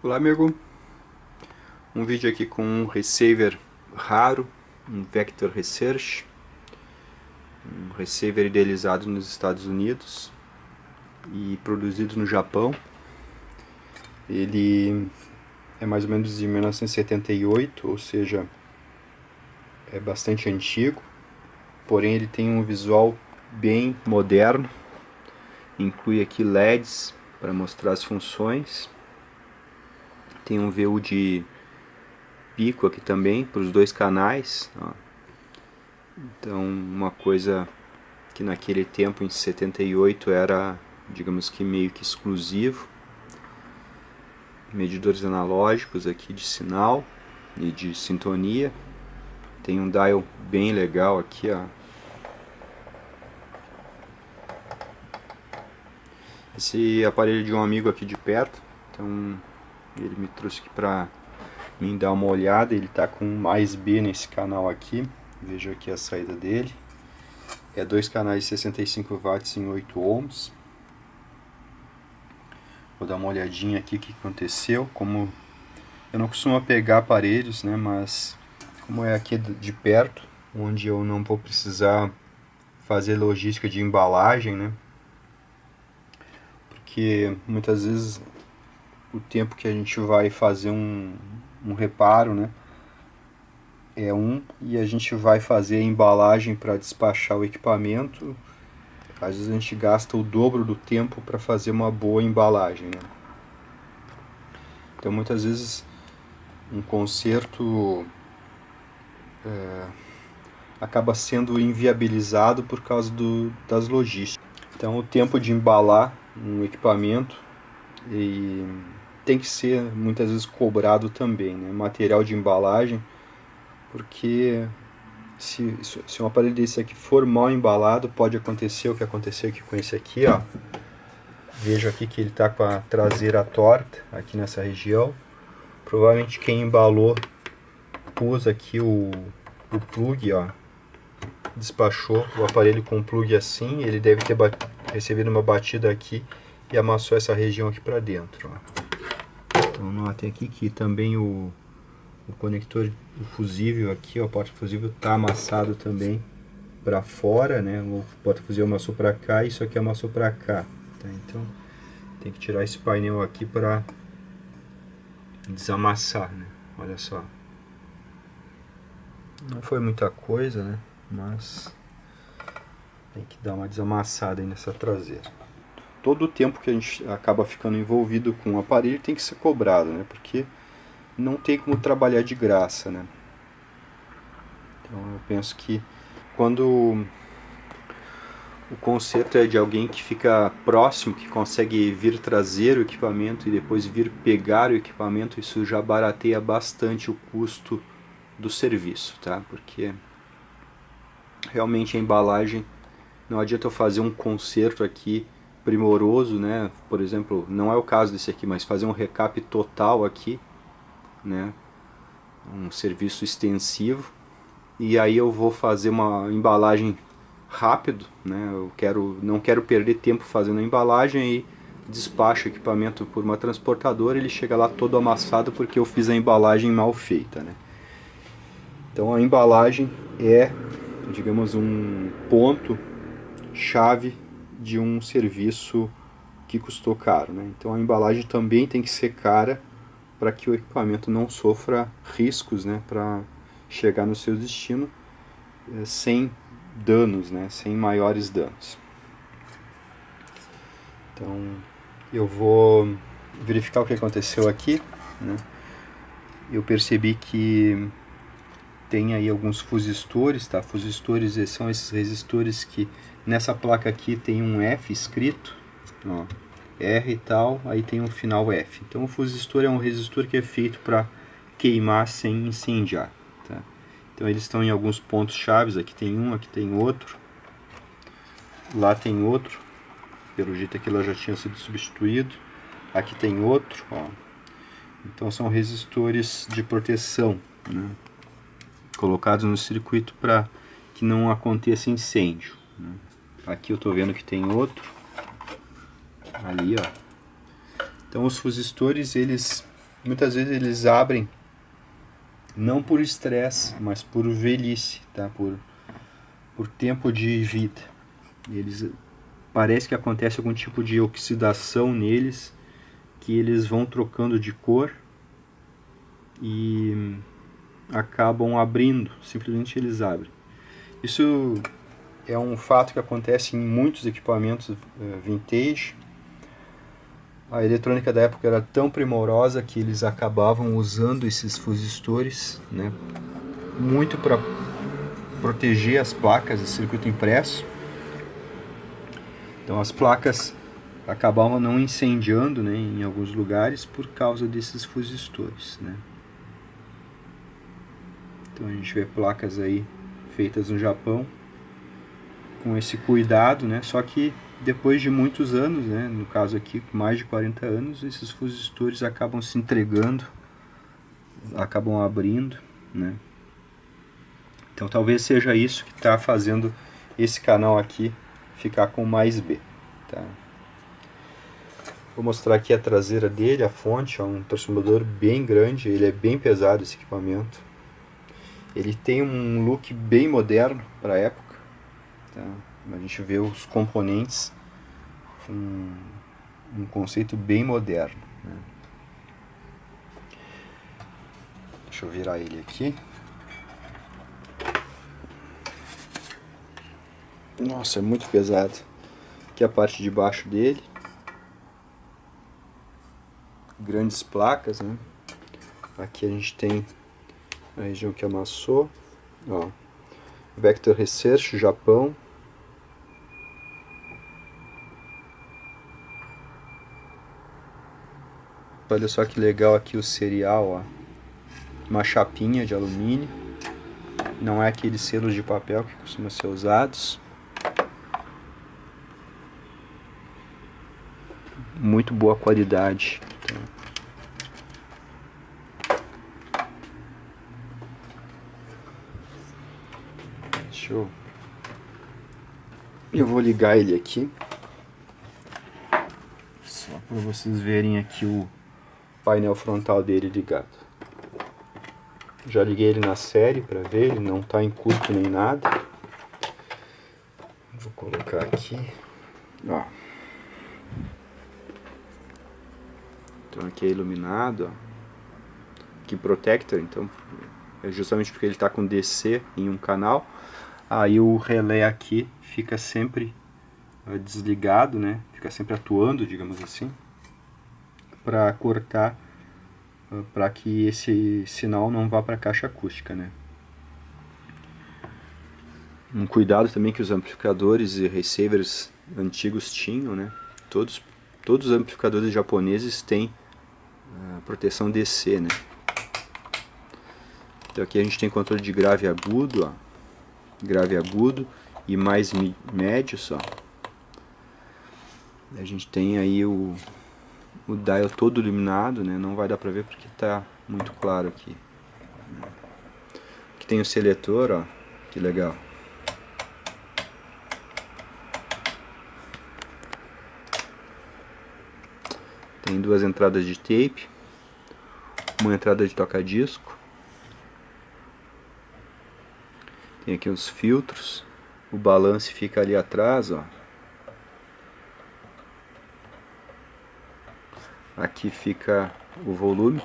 Olá amigo, um vídeo aqui com um receiver raro, um Vector Research, um receiver idealizado nos Estados Unidos e produzido no Japão. Ele é mais ou menos de 1978, ou seja, é bastante antigo, porém ele tem um visual bem moderno, inclui aqui LEDs para mostrar as funções, tem um VU de pico aqui também para os dois canais, ó. Então uma coisa que naquele tempo em 78 era, digamos que meio que exclusivo. Medidores analógicos aqui de sinal e de sintonia, tem um dial bem legal aqui, ó. Esse aparelho é de um amigo aqui de perto, então ele me trouxe aqui para mim dar uma olhada. Ele está com mais B nesse canal aqui, veja aqui a saída dele, é dois canais de 65 watts em 8 ohms. Vou dar uma olhadinha aqui o que aconteceu. Como eu não costumo pegar aparelhos, né, mas como é aqui de perto, onde eu não vou precisar fazer logística de embalagem, né, porque muitas vezes o tempo que a gente vai fazer um reparo, né, é e a gente vai fazer a embalagem para despachar o equipamento. Às vezes a gente gasta o dobro do tempo para fazer uma boa embalagem, né? Então muitas vezes um conserto acaba sendo inviabilizado por causa das logísticas. Então o tempo de embalar um equipamento tem que ser muitas vezes cobrado também, né? Material de embalagem, porque se um aparelho desse aqui for mal embalado, pode acontecer o que aconteceu aqui com esse aqui, ó. Vejo aqui que ele está com a traseira torta aqui nessa região. Provavelmente quem embalou pôs aqui o plug, ó, despachou o aparelho com o plug assim. Ele deve ter recebido uma batida aqui e amassou essa região aqui para dentro, ó. Então notem aqui que também o conector do fusível aqui, ó, o porta-fusível está amassado também para fora, né? O porta-fusível amassou para cá e isso aqui amassou para cá, tá? Então tem que tirar esse painel aqui para desamassar, né? Olha só, não foi muita coisa, né? Mas tem que dar uma desamassada aí nessa traseira. Todo o tempo que a gente acaba ficando envolvido com o aparelho tem que ser cobrado, né? Porque não tem como trabalhar de graça, né? Então eu penso que quando o conserto é de alguém que fica próximo, que consegue vir trazer o equipamento e depois vir pegar o equipamento, isso já barateia bastante o custo do serviço, tá? Porque realmente a embalagem, não adianta eu fazer um conserto aqui primoroso, né? Por exemplo, não é o caso desse aqui, mas fazer um recap total aqui, né? Um serviço extensivo, e aí eu vou fazer uma embalagem rápido, né? Não quero perder tempo fazendo a embalagem e despacho o equipamento por uma transportadora, ele chega lá todo amassado porque eu fiz a embalagem mal feita, né? Então a embalagem é, digamos, um ponto chave de um serviço que custou caro, né? Então a embalagem também tem que ser cara para que o equipamento não sofra riscos, né, para chegar no seu destino sem danos, né, sem maiores danos. Então eu vou verificar o que aconteceu aqui, né? Eu percebi que tem aí alguns fusistores, tá? Fusistores são esses resistores que nessa placa aqui tem um F escrito, ó, R e tal, aí tem um final F. Então o fusistor é um resistor que é feito para queimar sem incendiar, tá? Então eles estão em alguns pontos chaves, aqui tem um, aqui tem outro, lá tem outro, pelo jeito aqui lá já tinha sido substituído, aqui tem outro, ó. Então são resistores de proteção, né, colocados no circuito para que não aconteça incêndio, né. Aqui eu estou vendo que tem outro, ali, ó. Então os fusistores, eles Muitas vezes eles abrem não por estresse, mas por velhice, tá? Por tempo de vida. Eles parece que acontece algum tipo de oxidação neles, que eles vão trocando de cor e acabam abrindo, simplesmente eles abrem. Isso é um fato que acontece em muitos equipamentos vintage. A eletrônica da época era tão primorosa que eles acabavam usando esses fusistores, né, muito para proteger as placas de circuito impresso. Então as placas acabavam não incendiando, né, em alguns lugares por causa desses fusistores, né. Então a gente vê placas aí feitas no Japão com esse cuidado, né, só que depois de muitos anos, né, no caso aqui mais de 40 anos, esses fusistores acabam se entregando, acabam abrindo, né. Então talvez seja isso que está fazendo esse canal aqui ficar com mais B, tá? Vou mostrar aqui a traseira dele, a fonte, é um transformador bem grande, ele é bem pesado esse equipamento. Ele tem um look bem moderno para a época, tá? A gente vê os componentes, um conceito bem moderno, né? Deixa eu virar ele aqui. Nossa, é muito pesado. Aqui a parte de baixo dele. Grandes placas, né? Aqui a gente tem a região que amassou. Ó, Vector Research, Japão. Olha só que legal aqui o serial, ó. Uma chapinha de alumínio. Não é aqueles selos de papel que costumam ser usados. Muito boa qualidade. Eu vou ligar ele aqui, só para vocês verem aqui o painel frontal dele ligado. Já liguei ele na série para ver, ele não está em curto nem nada. Vou colocar aqui, ó. Então aqui é iluminado, ó. Aqui protector, então é justamente porque ele está com DC em um canal. Aí o relé aqui fica sempre desligado, né? Fica sempre atuando, digamos assim, para cortar, para que esse sinal não vá para a caixa acústica, né? Um cuidado também que os amplificadores e receivers antigos tinham, né? Todos os amplificadores japoneses têm proteção DC, né? Então aqui a gente tem controle de grave e agudo, ó. Grave e agudo e mais médio só. A gente tem aí o dial todo iluminado, né? Não vai dar pra ver porque tá muito claro aqui. Aqui tem o seletor, ó. Que legal. Tem duas entradas de tape, uma entrada de toca-disco. Tem aqui os filtros, o balance fica ali atrás, ó. Aqui fica o volume.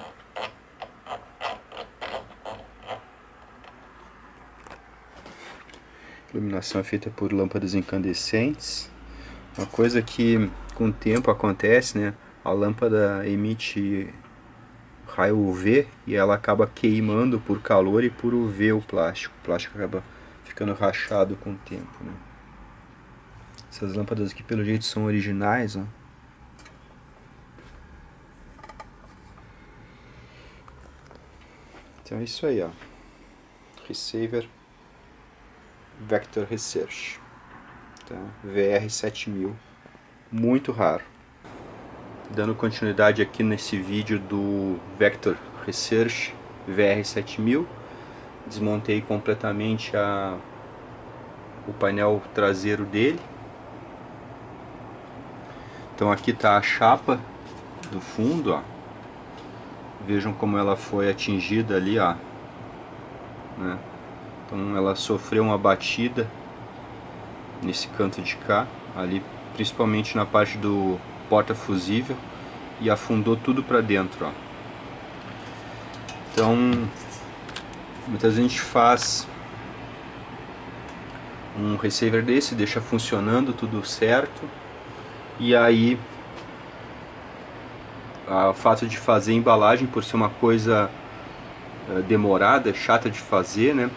A iluminação é feita por lâmpadas incandescentes. Uma coisa que com o tempo acontece, né? A lâmpada emite raio UV e ela acaba queimando por calor e por UV o plástico. O plástico acaba ficando rachado com o tempo, né? Essas lâmpadas aqui pelo jeito são originais, ó. Então é isso aí, ó. Receiver Vector Research, tá? VR7000, muito raro. Dando continuidade aqui nesse vídeo do Vector Research VR7000, desmontei completamente o painel traseiro dele. Então aqui está a chapa do fundo, ó. Vejam como ela foi atingida ali, ó, né? Então ela sofreu uma batida nesse canto de cá, ali principalmente na parte do porta-fusível, e afundou tudo para dentro, ó. Então muitas vezes a gente faz um receiver desse, deixa funcionando tudo certo, e aí o fato de fazer embalagem, por ser uma coisa demorada, chata de fazer, né,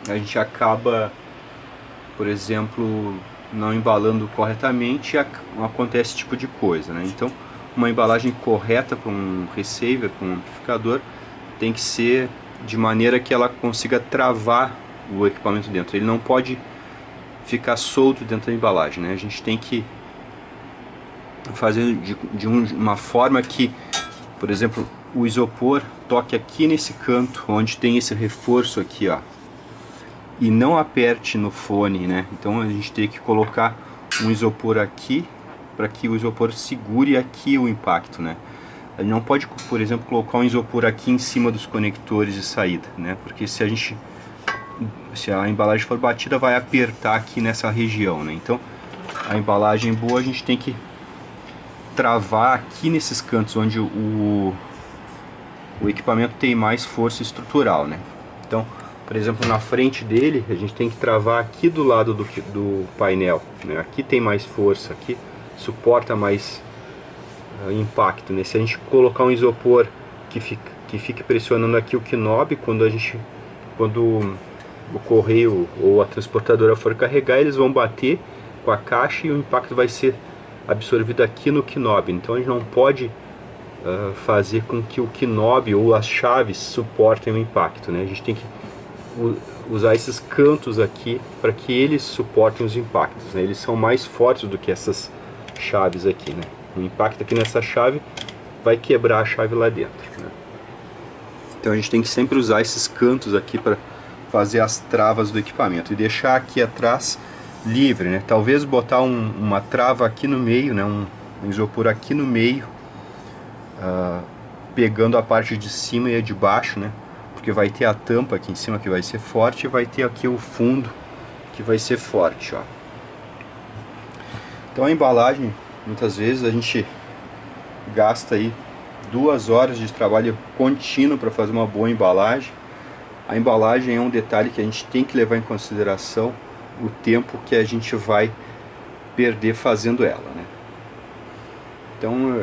a gente acaba, por exemplo, não embalando corretamente, e acontece esse tipo de coisa, né? Então uma embalagem correta para um receiver, para um amplificador, tem que ser de maneira que ela consiga travar o equipamento dentro. Ele não pode ficar solto dentro da embalagem, né? A gente tem que fazer de uma forma que, por exemplo, o isopor toque aqui nesse canto, onde tem esse reforço aqui, ó, e não aperte no fone, né? Então a gente tem que colocar um isopor aqui, para que o isopor segure aqui o impacto, né? A gente não pode, por exemplo, colocar um isopor aqui em cima dos conectores de saída, né? Porque se a embalagem for batida, vai apertar aqui nessa região, né? Então a embalagem boa a gente tem que travar aqui nesses cantos onde o equipamento tem mais força estrutural, né? Então, por exemplo, na frente dele a gente tem que travar aqui do lado do painel, né? Aqui tem mais força, aqui suporta mais impacto, né? Se a gente colocar um isopor que fique pressionando aqui o knob, quando o correio ou a transportadora for carregar, eles vão bater com a caixa e o impacto vai ser absorvido aqui no knob. Então a gente não pode fazer com que o knob ou as chaves suportem o impacto, né? A gente tem que usar esses cantos aqui para que eles suportem os impactos, né? Eles são mais fortes do que essas chaves aqui, né? O impacto aqui nessa chave vai quebrar a chave lá dentro, né? Então a gente tem que sempre usar esses cantos aqui para fazer as travas do equipamento e deixar aqui atrás livre, né? Talvez botar uma trava aqui no meio, né? Um isopor aqui no meio, pegando a parte de cima e a de baixo, né? Porque vai ter a tampa aqui em cima que vai ser forte e vai ter aqui o fundo que vai ser forte, ó. Então a embalagem, muitas vezes a gente gasta aí 2 horas de trabalho contínuo para fazer uma boa embalagem. A embalagem é um detalhe que a gente tem que levar em consideração, o tempo que a gente vai perder fazendo ela, né? Então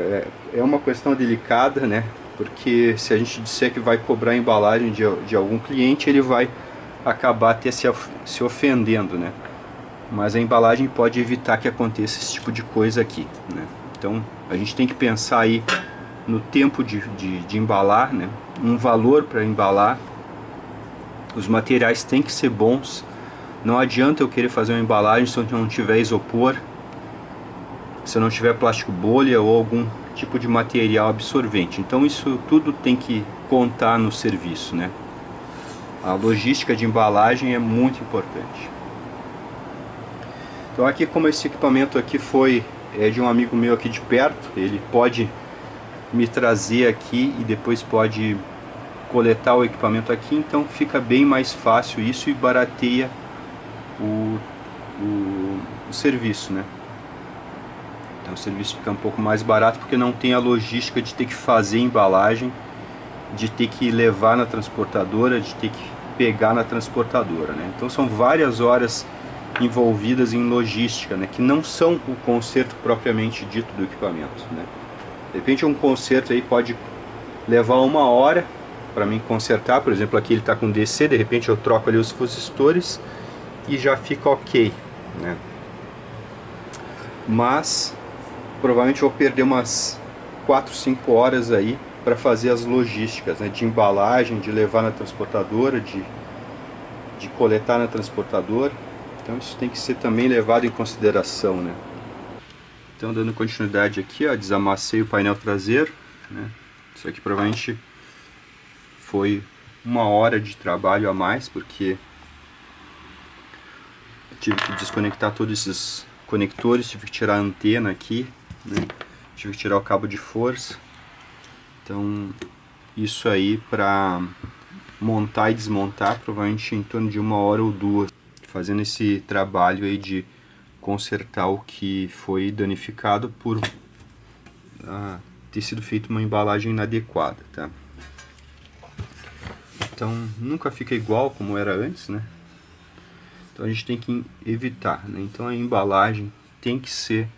é uma questão delicada, né? Porque se a gente disser que vai cobrar a embalagem de algum cliente, ele vai acabar até se ofendendo, né? Mas a embalagem pode evitar que aconteça esse tipo de coisa aqui, né? Então a gente tem que pensar aí no tempo de embalar, né? Um valor para embalar. Os materiais têm que ser bons. Não adianta eu querer fazer uma embalagem se eu não tiver isopor, se eu não tiver plástico bolha ou algum tipo de material absorvente. Então isso tudo tem que contar no serviço, né? A logística de embalagem é muito importante. Então aqui, como esse equipamento aqui é de um amigo meu aqui de perto, ele pode me trazer aqui e depois pode coletar o equipamento aqui, então fica bem mais fácil isso e barateia o serviço, né? Então o serviço fica um pouco mais barato porque não tem a logística de ter que fazer embalagem, de ter que levar na transportadora, de ter que pegar na transportadora, né? Então são várias horas envolvidas em logística, né? Que não são o conserto propriamente dito do equipamento, né? De repente um conserto aí pode levar 1 hora para mim consertar. Por exemplo, aqui ele está com DC, de repente eu troco ali os resistores e já fica ok, né? Mas provavelmente eu vou perder umas 4, 5 horas aí para fazer as logísticas, né? De embalagem, de levar na transportadora, de coletar na transportadora. Então isso tem que ser também levado em consideração, né? Então, dando continuidade aqui, ó, desamassei o painel traseiro, né? Isso aqui provavelmente foi 1 hora de trabalho a mais, porque eu tive que desconectar todos esses conectores, tive que tirar a antena aqui, né? Tive que tirar o cabo de força. Então isso aí para montar e desmontar provavelmente em torno de 1 hora ou 2, fazendo esse trabalho aí de consertar o que foi danificado por ter sido feita uma embalagem inadequada, tá? Então nunca fica igual como era antes, né? Então a gente tem que evitar, né? Então a embalagem tem que ser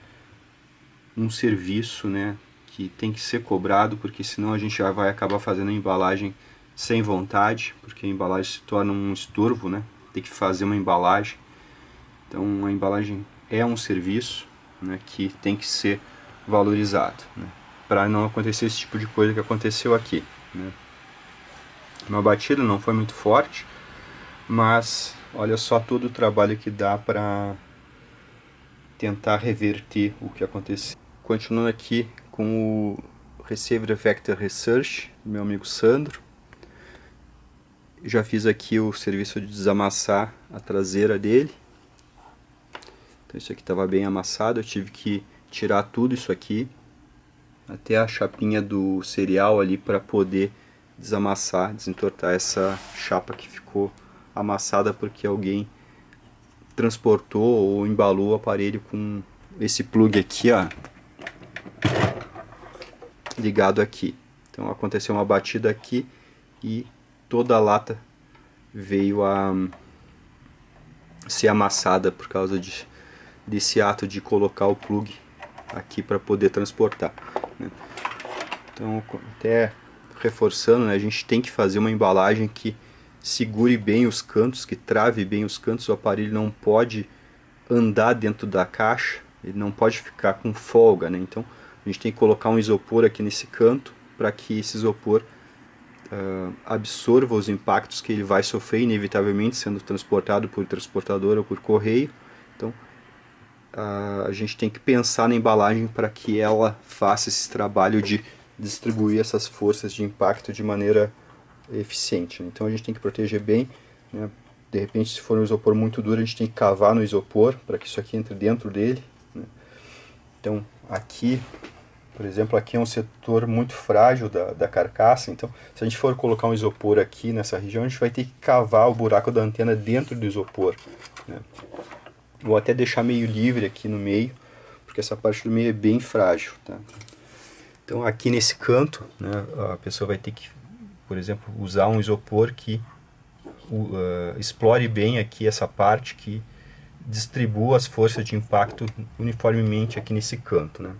um serviço, né, que tem que ser cobrado, porque senão a gente já vai acabar fazendo a embalagem sem vontade, porque a embalagem se torna um estorvo, né? Tem que fazer uma embalagem. Então a embalagem é um serviço, né, que tem que ser valorizado, né, para não acontecer esse tipo de coisa que aconteceu aqui, né? Uma batida não foi muito forte, mas olha só todo o trabalho que dá para tentar reverter o que aconteceu. Continuando aqui com o Receiver Vector Research, meu amigo Sandro. Já fiz aqui o serviço de desamassar a traseira dele. Então isso aqui estava bem amassado, eu tive que tirar tudo isso aqui, até a chapinha do cereal ali, para poder desamassar, desentortar essa chapa que ficou amassada porque alguém transportou ou embalou o aparelho com esse plug aqui, ó, ligado aqui. Então aconteceu uma batida aqui e toda a lata veio a ser amassada por causa desse ato de colocar o plug aqui para poder transportar, né? Então, até reforçando, né, a gente tem que fazer uma embalagem que segure bem os cantos, que trave bem os cantos. O aparelho não pode andar dentro da caixa, ele não pode ficar com folga, né? Então a gente tem que colocar um isopor aqui nesse canto para que esse isopor absorva os impactos que ele vai sofrer inevitavelmente sendo transportado por transportador ou por correio. Então a gente tem que pensar na embalagem para que ela faça esse trabalho de distribuir essas forças de impacto de maneira eficiente, né? Então a gente tem que proteger bem, né? De repente, se for um isopor muito duro, a gente tem que cavar no isopor para que isso aqui entre dentro dele, né? Então aqui, por exemplo, aqui é um setor muito frágil da carcaça. Então se a gente for colocar um isopor aqui nessa região, a gente vai ter que cavar o buraco da antena dentro do isopor, né? Vou até deixar meio livre aqui no meio, porque essa parte do meio é bem frágil, tá? Então aqui nesse canto, né, a pessoa vai ter que, por exemplo, usar um isopor que explore bem aqui essa parte, que distribua as forças de impacto uniformemente aqui nesse canto, né?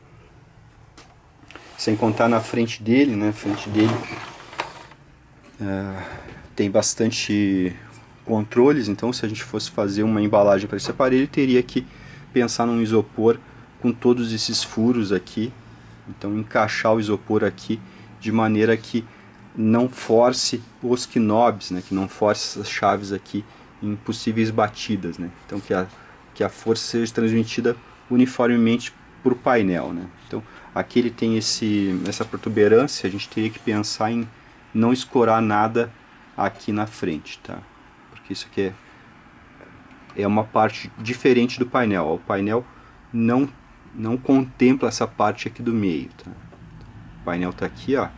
Sem contar na frente dele, né? A frente dele tem bastante controles, então se a gente fosse fazer uma embalagem para esse aparelho, teria que pensar num isopor com todos esses furos aqui. Então encaixar o isopor aqui de maneira que não force os knobs, né, que não force essas chaves aqui em possíveis batidas, né? Então que a força seja transmitida uniformemente para o painel, né? Então aqui ele tem essa protuberância, a gente teria que pensar em não escorar nada aqui na frente, tá? Porque isso aqui é uma parte diferente do painel. O painel não contempla essa parte aqui do meio, tá? O painel está aqui, ó.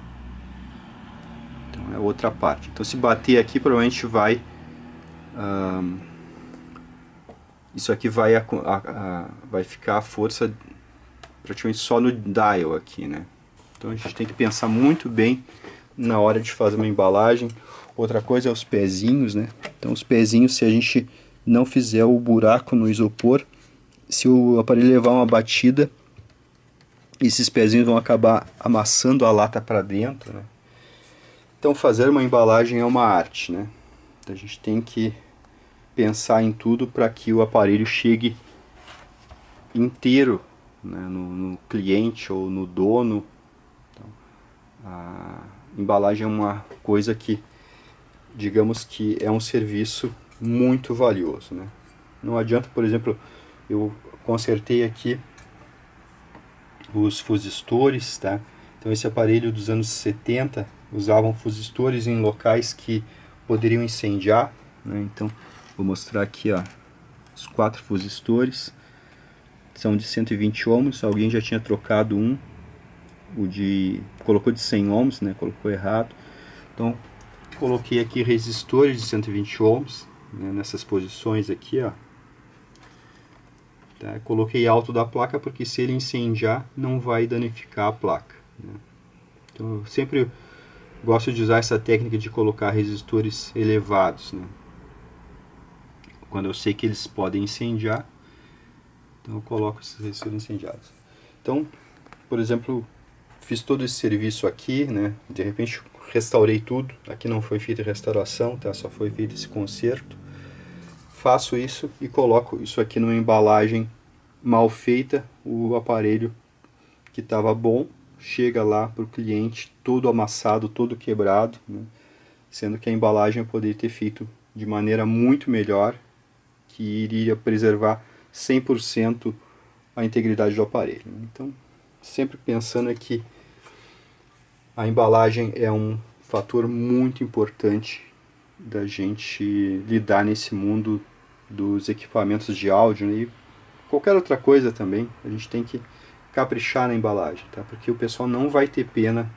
Então é outra parte. Então se bater aqui, provavelmente vai isso aqui vai ficar a força praticamente só no dial aqui, né? Então a gente tem que pensar muito bem na hora de fazer uma embalagem. Outra coisa é os pezinhos, né? Então os pezinhos, se a gente não fizer o buraco no isopor, se o aparelho levar uma batida, esses pezinhos vão acabar amassando a lata para dentro, né? Então fazer uma embalagem é uma arte, né? Então, a gente tem que pensar em tudo para que o aparelho chegue inteiro, né, no cliente ou no dono. Então, a embalagem é uma coisa que, digamos que é um serviço muito valioso, né? Não adianta, por exemplo, eu consertei aqui os fusistores, tá? Então esse aparelho dos anos 70 usavam fusistores em locais que poderiam incendiar, né? Então vou mostrar aqui, ó, os 4 fusistores, são de 120 ohms, alguém já tinha trocado um, colocou de 100 ohms, né? Colocou errado. Então coloquei aqui resistores de 120 ohms, né, nessas posições aqui, ó. Tá? Coloquei alto da placa porque se ele incendiar não vai danificar a placa, né? Então eu sempre gosto de usar essa técnica de colocar resistores elevados, né? Quando eu sei que eles podem incendiar, então eu coloco esses resistores incendiados. Então, por exemplo, fiz todo esse serviço aqui, né? De repente restaurei tudo. Aqui não foi feita restauração, tá? Só foi feito esse conserto. Faço isso e coloco isso aqui numa embalagem mal feita. O aparelho que estava bom chega lá para o cliente todo amassado, todo quebrado, né? Sendo que a embalagem eu poderia ter feito de maneira muito melhor, que iria preservar 100% a integridade do aparelho. Então, sempre pensando que a embalagem é um fator muito importante da gente lidar nesse mundo dos equipamentos de áudio, né? E qualquer outra coisa também, a gente tem que caprichar na embalagem, tá? Porque o pessoal não vai ter pena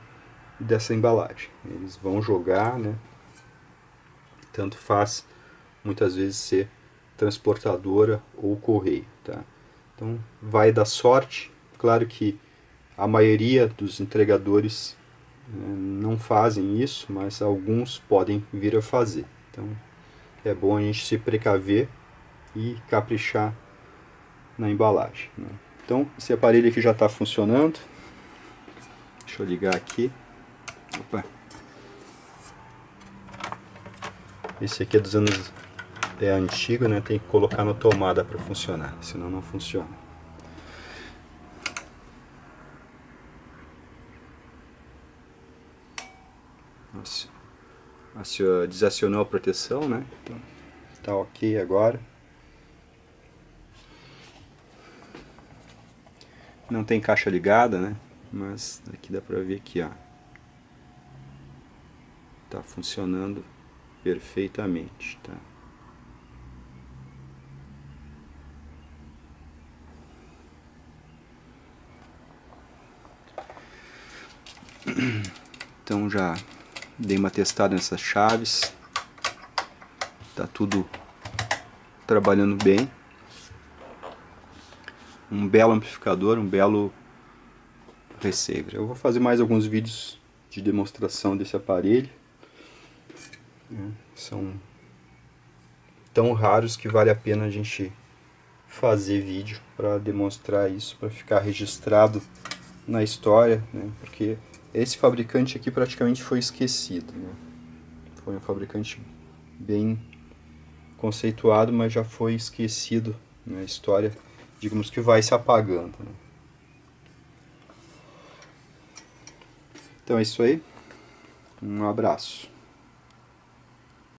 dessa embalagem. Eles vão jogar, né? Tanto faz muitas vezes ser transportadora ou correio, tá? Então vai dar sorte. Claro que a maioria dos entregadores não fazem isso, mas alguns podem vir a fazer. Então é bom a gente se precaver e caprichar na embalagem, né? Então esse aparelho aqui já está funcionando. Deixa eu ligar aqui. Opa. Esse aqui é dos anos antigo, né? Tem que colocar na tomada para funcionar, senão não funciona. Nossa. Desacionou a proteção, né? Então, tá ok agora. Não tem caixa ligada, né? Mas aqui dá pra ver aqui, ó. Tá funcionando perfeitamente, tá? Então já dei uma testada nessas chaves. Tá tudo trabalhando bem. Um belo amplificador, um belo receiver. Eu vou fazer mais alguns vídeos de demonstração desse aparelho. São tão raros que vale a pena a gente fazer vídeo para demonstrar isso, para ficar registrado na história, né? Porque esse fabricante aqui praticamente foi esquecido, né? Foi um fabricante bem conceituado, mas já foi esquecido na história, digamos que vai se apagando, né? Então é isso aí, um abraço.